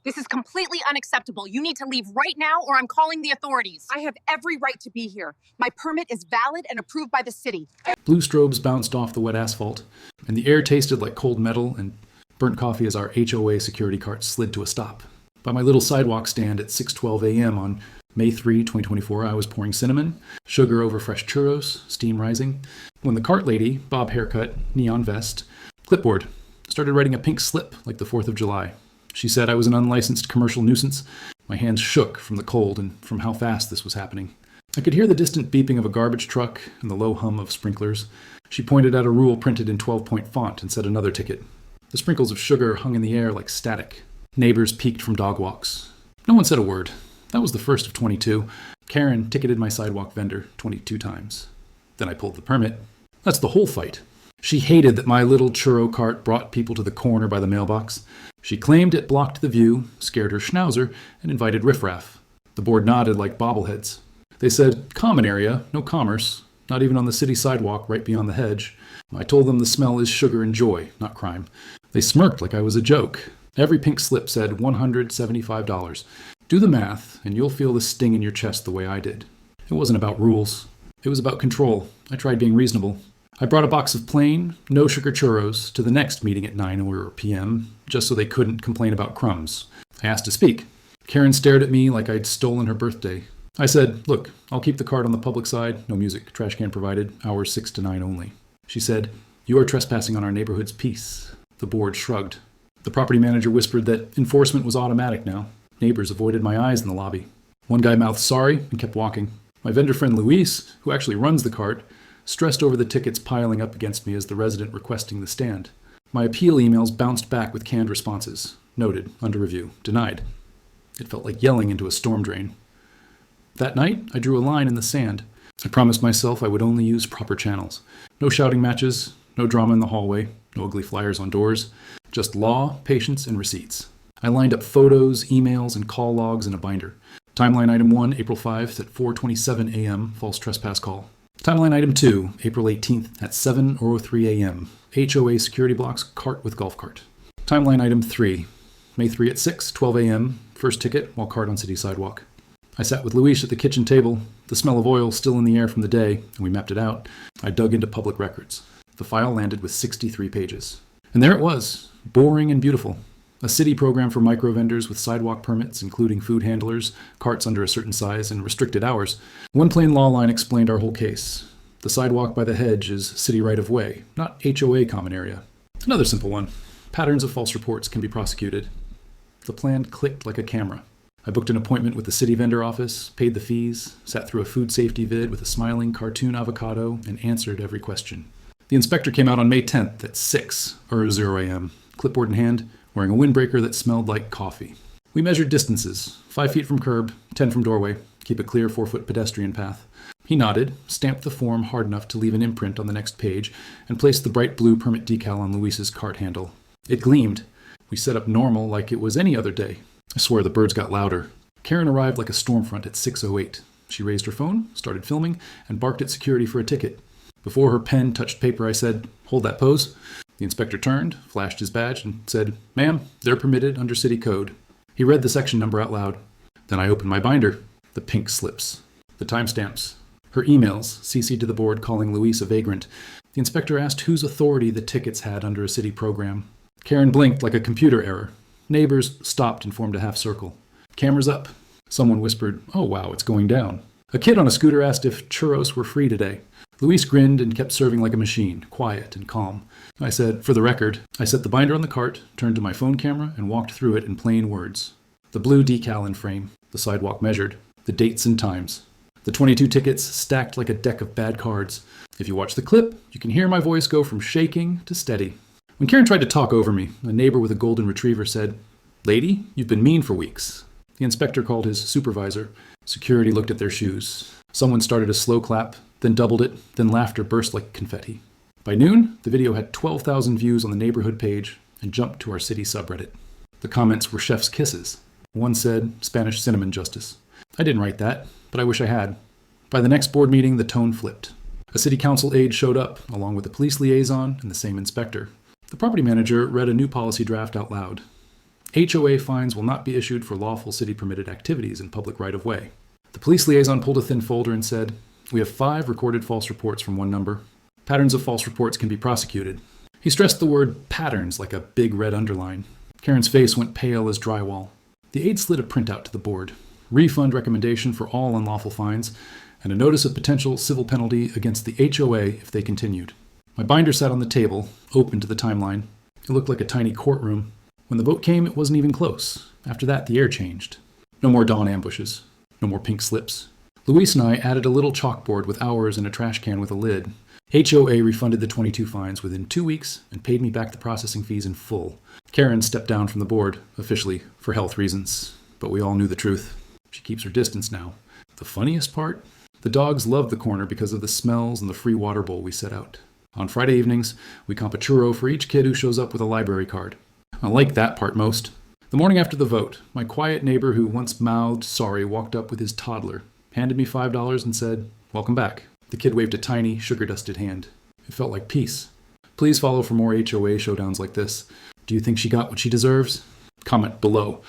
This is completely unacceptable. You need to leave right now or I'm calling the authorities. I have every right to be here. My permit is valid and approved by the city. Blue strobes bounced off the wet asphalt, and the air tasted like cold metal and burnt coffee as our HOA security cart slid to a stop. By my little sidewalk stand at 6:12 a.m. on May 3, 2024, I was pouring cinnamon, sugar over fresh churros, steam rising, when the cart lady, bob haircut, neon vest, clipboard, started writing a pink slip like the 4th of July. She said I was an unlicensed commercial nuisance. My hands shook from the cold and from how fast this was happening. I could hear the distant beeping of a garbage truck and the low hum of sprinklers. She pointed at a rule printed in 12-point font and said another ticket. The sprinkles of sugar hung in the air like static. Neighbors peeked from dog walks. No one said a word. That was the first of 22. Karen ticketed my sidewalk vendor 22 times. Then I pulled the permit. That's the whole fight. She hated that my little churro cart brought people to the corner by the mailbox. She claimed it blocked the view, scared her schnauzer, and invited riffraff. The board nodded like bobbleheads. They said, common area, no commerce, not even on the city sidewalk right beyond the hedge. I told them the smell is sugar and joy, not crime. They smirked like I was a joke. Every pink slip said $175. Do the math, and you'll feel the sting in your chest the way I did. It wasn't about rules. It was about control. I tried being reasonable. I brought a box of plain, no sugar churros to the next meeting at 9 p.m., just so they couldn't complain about crumbs. I asked to speak. Karen stared at me like I'd stolen her birthday. I said, look, I'll keep the cart on the public side, no music, trash can provided, hours 6 to 9 only. She said, you are trespassing on our neighborhood's peace. The board shrugged. The property manager whispered that enforcement was automatic now. Neighbors avoided my eyes in the lobby. One guy mouthed sorry and kept walking. My vendor friend Luis, who actually runs the cart, stressed over the tickets piling up against me as the resident requesting the stand. My appeal emails bounced back with canned responses. Noted, under review, denied. It felt like yelling into a storm drain. That night, I drew a line in the sand. I promised myself I would only use proper channels. No shouting matches, no drama in the hallway, no ugly flyers on doors, just law, patience, and receipts. I lined up photos, emails, and call logs in a binder. Timeline item 1, April 5th at 4:27 a.m., false trespass call. Timeline item 2, April 18th at 7:03 a.m., HOA security blocks, cart with golf cart. Timeline item 3, May 3 at 6:12 a.m., first ticket while cart on city sidewalk. I sat with Luis at the kitchen table, the smell of oil still in the air from the day, and we mapped it out. I dug into public records. The file landed with 63 pages. And there it was, boring and beautiful. A city program for micro vendors with sidewalk permits, including food handlers, carts under a certain size, and restricted hours. One plain law line explained our whole case. The sidewalk by the hedge is city right-of-way, not HOA common area. Another simple one. Patterns of false reports can be prosecuted. The plan clicked like a camera. I booked an appointment with the city vendor office, paid the fees, sat through a food safety vid with a smiling cartoon avocado, and answered every question. The inspector came out on May 10th at 6:00 a.m., clipboard in hand, wearing a windbreaker that smelled like coffee. We measured distances, 5 feet from curb, 10 from doorway, keep a clear 4-foot pedestrian path. He nodded, stamped the form hard enough to leave an imprint on the next page, and placed the bright blue permit decal on Luis's cart handle. It gleamed. We set up normal like it was any other day. I swear the birds got louder. Karen arrived like a storm front at 6:08. She raised her phone, started filming, and barked at security for a ticket. Before her pen touched paper, I said, hold that pose. The inspector turned, flashed his badge, and said, ma'am, they're permitted under city code. He read the section number out loud. Then I opened my binder. The pink slips. The timestamps. Her emails, CC'd to the board calling Luis a vagrant. The inspector asked whose authority the tickets had under a city program. Karen blinked like a computer error. Neighbors stopped and formed a half circle. Cameras up. Someone whispered, oh wow, it's going down. A kid on a scooter asked if churros were free today. Luis grinned and kept serving like a machine, quiet and calm. I said, for the record, I set the binder on the cart, turned to my phone camera, and walked through it in plain words. The blue decal in frame, the sidewalk measured, the dates and times. The 22 tickets stacked like a deck of bad cards. If you watch the clip, you can hear my voice go from shaking to steady. When Karen tried to talk over me, a neighbor with a golden retriever said, lady, you've been mean for weeks. The inspector called his supervisor. Security looked at their shoes. Someone started a slow clap, then doubled it, then laughter burst like confetti. By noon, the video had 12,000 views on the neighborhood page and jumped to our city subreddit. The comments were chef's kisses. One said, Spanish cinnamon justice. I didn't write that, but I wish I had. By the next board meeting, the tone flipped. A city council aide showed up, along with a police liaison and the same inspector. The property manager read a new policy draft out loud. HOA fines will not be issued for lawful city-permitted activities in public right-of-way. The police liaison pulled a thin folder and said, "We have 5 recorded false reports from one number. Patterns of false reports can be prosecuted." He stressed the word patterns like a big red underline. Karen's face went pale as drywall. The aide slid a printout to the board. Refund recommendation for all unlawful fines, and a notice of potential civil penalty against the HOA if they continued. My binder sat on the table, open to the timeline. It looked like a tiny courtroom. When the vote came, it wasn't even close. After that, the air changed. No more dawn ambushes. No more pink slips. Luis and I added a little chalkboard with hours and a trash can with a lid. HOA refunded the 22 fines within 2 weeks and paid me back the processing fees in full. Karen stepped down from the board, officially, for health reasons. But we all knew the truth. She keeps her distance now. The funniest part? The dogs loved the corner because of the smells and the free water bowl we set out. On Friday evenings, we comp a churro for each kid who shows up with a library card. I like that part most. The morning after the vote, my quiet neighbor who once mouthed sorry walked up with his toddler, handed me $5 and said, "Welcome back." The kid waved a tiny, sugar-dusted hand. It felt like peace. Please follow for more HOA showdowns like this. Do you think she got what she deserves? Comment below.